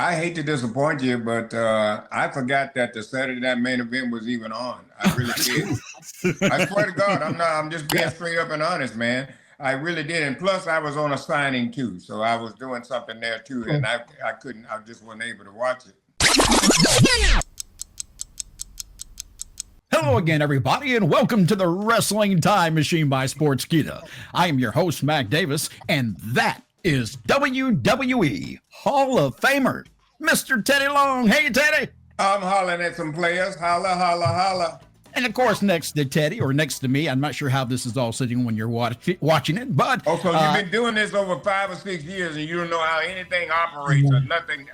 I hate to disappoint you, but I forgot that the Saturday Night Main Event was even on. I really did. I swear to God, I'm just being straight up and honest, man. I really did. And plus, I was on a signing too. So I was doing something there too. And I just wasn't able to watch it. Hello again, everybody, and welcome to the Wrestling Time Machine by Sportskeeda. I am your host, Mac Davis, and that is WWE Hall of Famer, Mr. Teddy Long. Hey, Teddy. I'm hollering at some players. Holla, holla, holla. And, of course, next to Teddy, or next to me, I'm not sure how this is all sitting when you're watching it, but... Oh, so you've been doing this over 5 or 6 years, and you don't know how anything operates or nothing.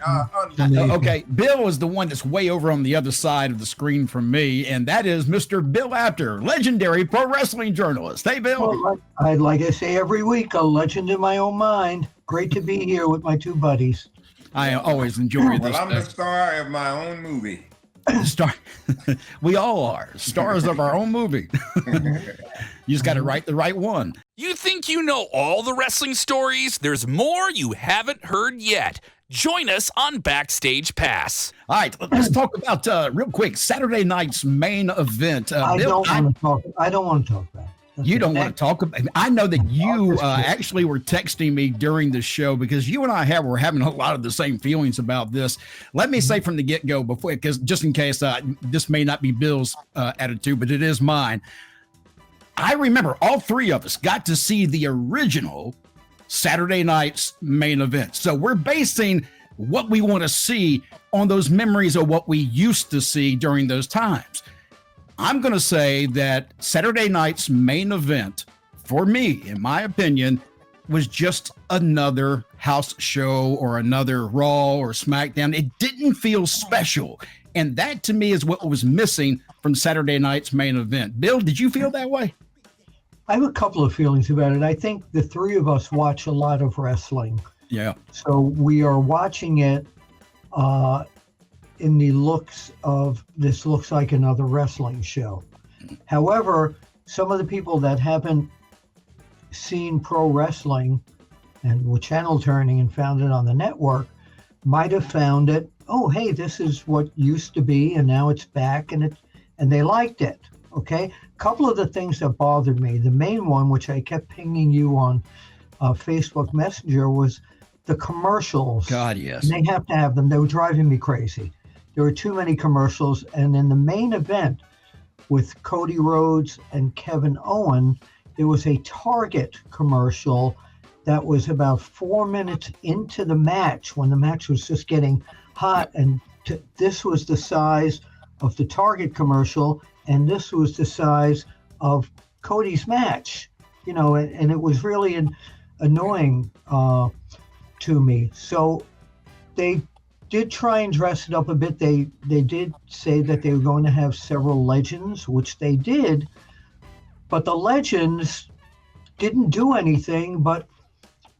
Okay, Bill is the one that's way over on the other side of the screen from me, and that is Mr. Bill Apter, legendary pro wrestling journalist. Hey, Bill. Well, like I say every week, a legend in my own mind. Great to be here with my two buddies. I always enjoy this. Well, I'm the star of my own movie. Star, we all are stars of our own movie. You just got to write the right one. You think you know all the wrestling stories? There's more you haven't heard yet. Join us on Backstage Pass. All right, let's talk about real quick Saturday night's main event. I don't want to talk about it. You don't want to talk about it. I know that you actually were texting me during the show because you and I were having a lot of the same feelings about this. Let me say from the get-go, before, because just in case this may not be Bill's attitude, but it is mine. I remember all three of us got to see the original Saturday night's main event. So we're basing what we want to see on those memories of what we used to see during those times. I'm going to say that Saturday night's main event, for me, in my opinion, was just another house show or another Raw or SmackDown. It didn't feel special. And that, to me, is what was missing from Saturday night's main event. Bill, did you feel that way? I have a couple of feelings about it. I think the three of us watch a lot of wrestling. Yeah. So we are watching it in the looks of, this looks like another wrestling show. However, some of the people that haven't seen pro wrestling and were channel turning and found it on the network might have found it, oh, hey, this is what used to be and now it's back, and they liked it. Okay. A couple of the things that bothered me, the main one, which I kept pinging you on Facebook Messenger, was the commercials. God, yes. And they have to have them. They were driving me crazy. There were too many commercials. And in the main event with Cody Rhodes and Kevin Owens, there was a Target commercial that was about 4 minutes into the match when the match was just getting hot. And this was the size of the Target commercial, and this was the size of Cody's match, and it was really annoying to me. So they did try and dress it up a bit. They did say that they were going to have several legends, which they did, but the legends didn't do anything but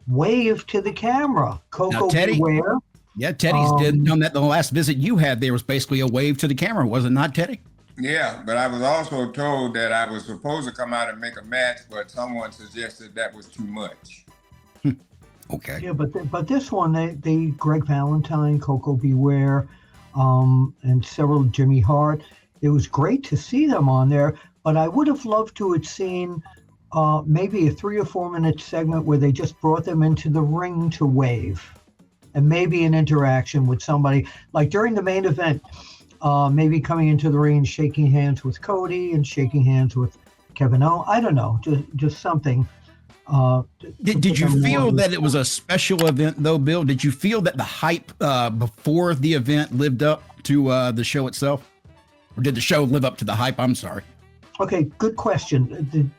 wave to the camera. Coco Beware. Yeah, Teddy's did on that. The last visit you had there was basically a wave to the camera, was it not, Teddy? Yeah, but I was also told that I was supposed to come out and make a match, but someone suggested that was too much. Okay. Yeah, but this one, they Greg Valentine, Coco Beware, and several Jimmy Hart. It was great to see them on there, but I would have loved to have seen maybe a 3 or 4 minute segment where they just brought them into the ring to wave, and maybe an interaction with somebody, like during the main event, maybe coming into the ring and shaking hands with Cody and shaking hands with Kevin Owens. I don't know, just something. Did you feel that it was a special event, though, Bill? Did you feel that the hype before the event lived up to the show itself? Or did the show live up to the hype? I'm sorry. Okay, good question.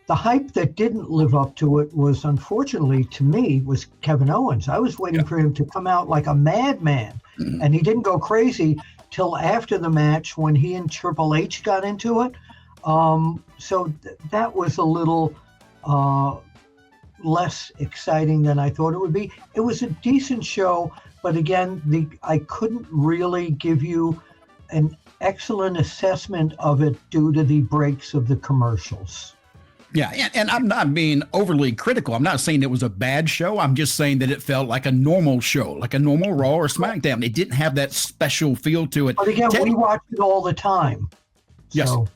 The hype that didn't live up to it was, unfortunately, to me, was Kevin Owens. I was waiting for him to come out like a madman, and he didn't go crazy till after the match when he and Triple H got into it. So that was a little less exciting than I thought it would be. It was a decent show, but again, I couldn't really give you an excellent assessment of it due to the breaks of the commercials. Yeah, and I'm not being overly critical. I'm not saying it was a bad show. I'm just saying that it felt like a normal show, like a normal Raw or SmackDown. It didn't have that special feel to it. But again, we watch it all the time. Yes. So.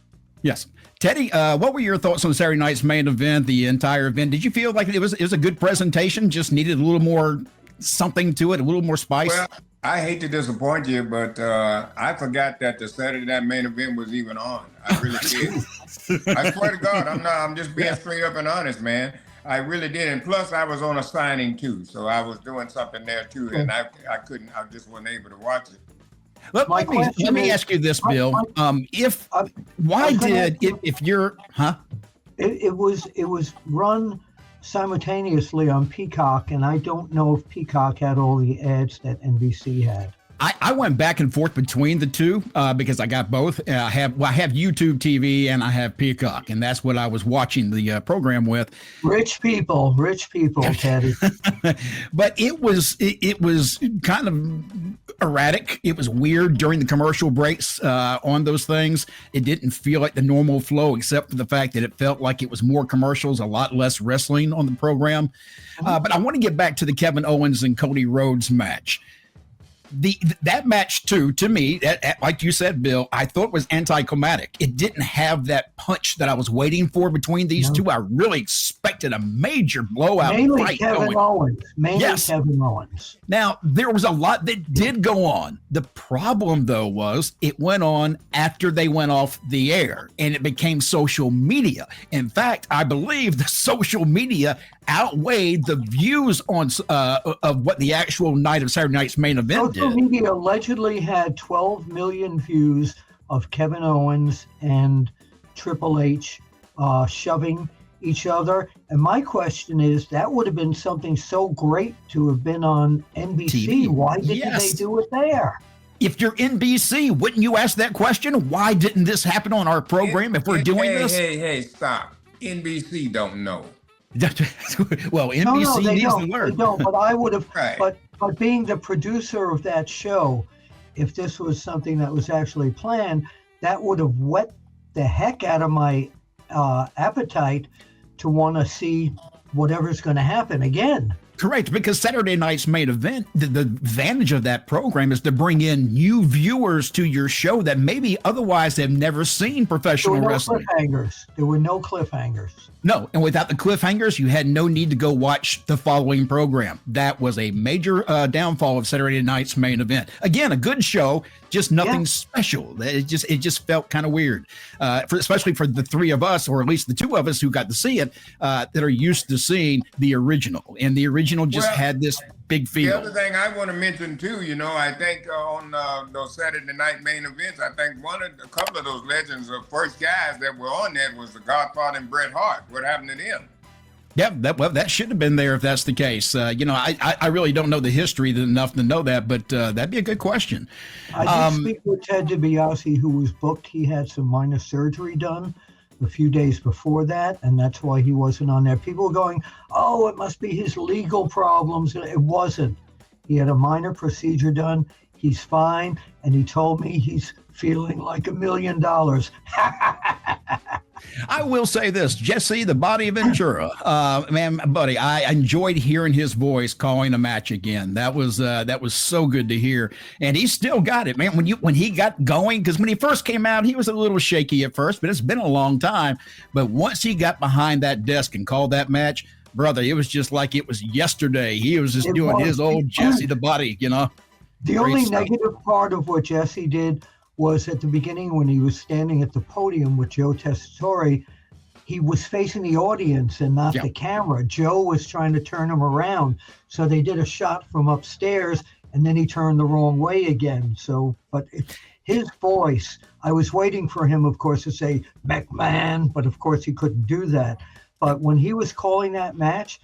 Yes. Teddy, what were your thoughts on Saturday night's main event, the entire event? Did you feel like it was a good presentation, just needed a little more something to it, a little more spice? Well, I hate to disappoint you, but I forgot that the Saturday night main event was even on. I really did. I swear to God, I'm just being straight up and honest, man. I really did. And plus I was on a signing too. So I was doing something there too. And I just wasn't able to watch it. Let me ask you this, Bill. It was run simultaneously on Peacock, and I don't know if Peacock had all the ads that NBC had. I went back and forth between the two because I got both. I have YouTube TV and I have Peacock, and that's what I was watching the program with. Rich people, Teddy. But it was kind of erratic. It was weird during the commercial breaks on those things. It didn't feel like the normal flow, except for the fact that it felt like it was more commercials, a lot less wrestling on the program. But I want to get back to the Kevin Owens and Cody Rhodes match. That match too, to me, like you said, Bill, I thought was anticlimactic. It didn't have that punch that I was waiting for between these two. I really expected a major blowout. Mainly Kevin Owens. Kevin Owens. Now, there was a lot that did go on. The problem, though, was it went on after they went off the air, and it became social media. In fact, I believe the social media outweighed the views on of what the actual night of Saturday night's main event did. Social media allegedly had 12 million views of Kevin Owens and Triple H shoving each other. And my question is, that would have been something so great to have been on NBC. TV. Why didn't they do it there? If you're NBC, wouldn't you ask that question? Why didn't this happen on our program if we're doing this? Hey, stop. NBC don't know. Well, NBC needs to learn. They don't, but I would have, Right. but being the producer of that show, if this was something that was actually planned, that would have whet the heck out of my appetite to want to see whatever's going to happen again. Correct, because Saturday night's main event, the advantage of that program is to bring in new viewers to your show that maybe otherwise have never seen professional wrestling. There were no cliffhangers. No, and without the cliffhangers, you had no need to go watch the following program. That was a major downfall of Saturday night's main event. Again, a good show, just nothing special. It just felt kind of weird, especially for the three of us, or at least the two of us who got to see it, that are used to seeing the original. And the original just had this big feel. The other thing I want to mention too, I think on those Saturday night main events, I think a couple of those legends of first guys that were on that was the Godfather and Bret Hart. What happened to them? Yeah, that should have been there if that's the case. I really don't know the history enough to know that, but that'd be a good question. I did speak with Ted DiBiase, who was booked. He had some minor surgery done a few days before that, and that's why he wasn't on there. People were going, oh, it must be his legal problems. It wasn't. He had a minor procedure done. He's fine, and he told me he's feeling like $1 million. I will say this, Jesse, the Body Ventura, man, buddy, I enjoyed hearing his voice calling a match again. That was so good to hear, and he still got it, man. When he got going, because when he first came out, he was a little shaky at first, but it's been a long time. But once he got behind that desk and called that match, brother, it was just like it was yesterday. He was just doing his old Jesse the Body, The only negative part of what Jesse did was at the beginning when he was standing at the podium with Joe Tessitore, he was facing the audience and not the camera. Joe was trying to turn him around. So they did a shot from upstairs and then he turned the wrong way again. But his voice, I was waiting for him, of course, to say McMahon, but of course he couldn't do that. But when he was calling that match,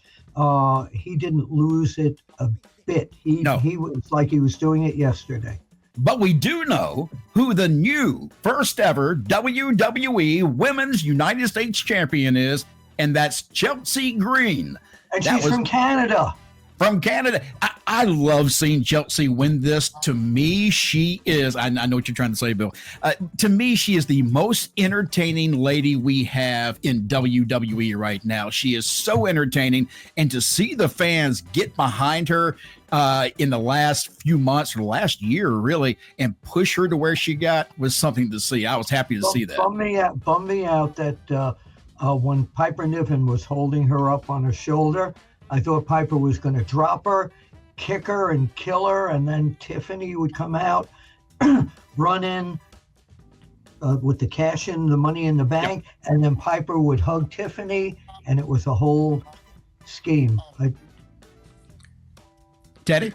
he didn't lose it a bit. He was like he was doing it yesterday. But we do know who the new first ever WWE Women's United States Champion is, and that's Chelsea Green. And she's from Canada. from Canada. I love seeing Chelsea win this. To me, she is, I know what you're trying to say, Bill. To me, she is the most entertaining lady we have in WWE right now. She is so entertaining. And to see the fans get behind her in the last few months or last year, really, and push her to where she got was something to see. I was happy to see that. Bummed me out that when Piper Niven was holding her up on her shoulder, I thought Piper was going to drop her, kick her, and kill her, and then Tiffany would come out, run in with the cash in, the money in the bank, and then Piper would hug Tiffany, and it was a whole scheme. Teddy?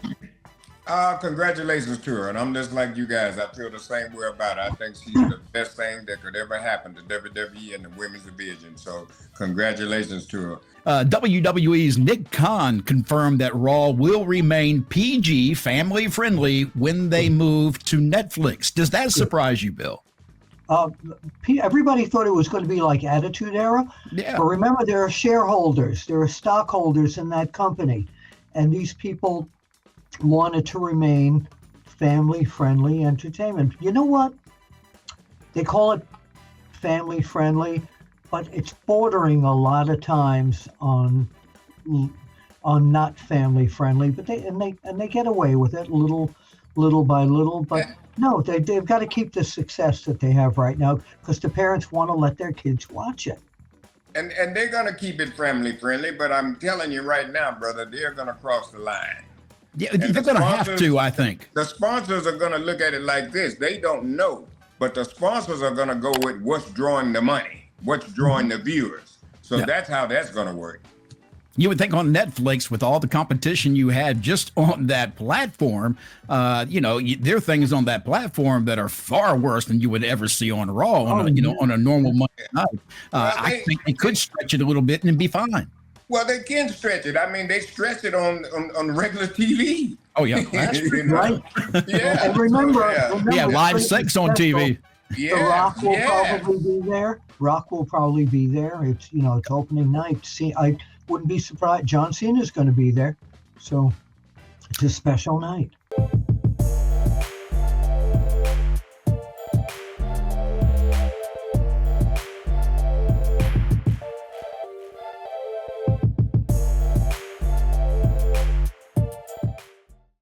Congratulations to her, and I'm just like you guys. I feel the same way about her. I think she's the best thing that could ever happen to WWE and the women's division. So congratulations to her. WWE's Nick Khan confirmed that Raw will remain PG, family friendly, when they move to Netflix. Does that surprise you, Bill? Everybody thought it was going to be like Attitude Era. Yeah. But remember, there are shareholders, there are stockholders in that company, and these people wanted to remain family-friendly entertainment. You know what? They call it family-friendly, but it's bordering a lot of times on not family-friendly. But they get away with it little by little. But no, they've got to keep the success that they have right now because the parents want to let their kids watch it. And they're gonna keep it family-friendly, but I'm telling you right now, brother, they're gonna cross the line. Yeah, they're going to have to, I think. The sponsors are going to look at it like this. They don't know, but the sponsors are going to go with what's drawing the money, what's drawing the viewers. So that's how that's going to work. You would think on Netflix, with all the competition you had just on that platform, there are things on that platform that are far worse than you would ever see on Raw on a normal Monday night. I think they could stretch it a little bit and it'd be fine. Well, they can stretch it. I mean, they stretch it on regular TV. Oh, yeah. That's right. Yeah. And remember, live sex on TV. Yeah. The Rock will probably be there. Rock will probably be there. It's opening night. See, I wouldn't be surprised. John Cena's going to be there. So it's a special night.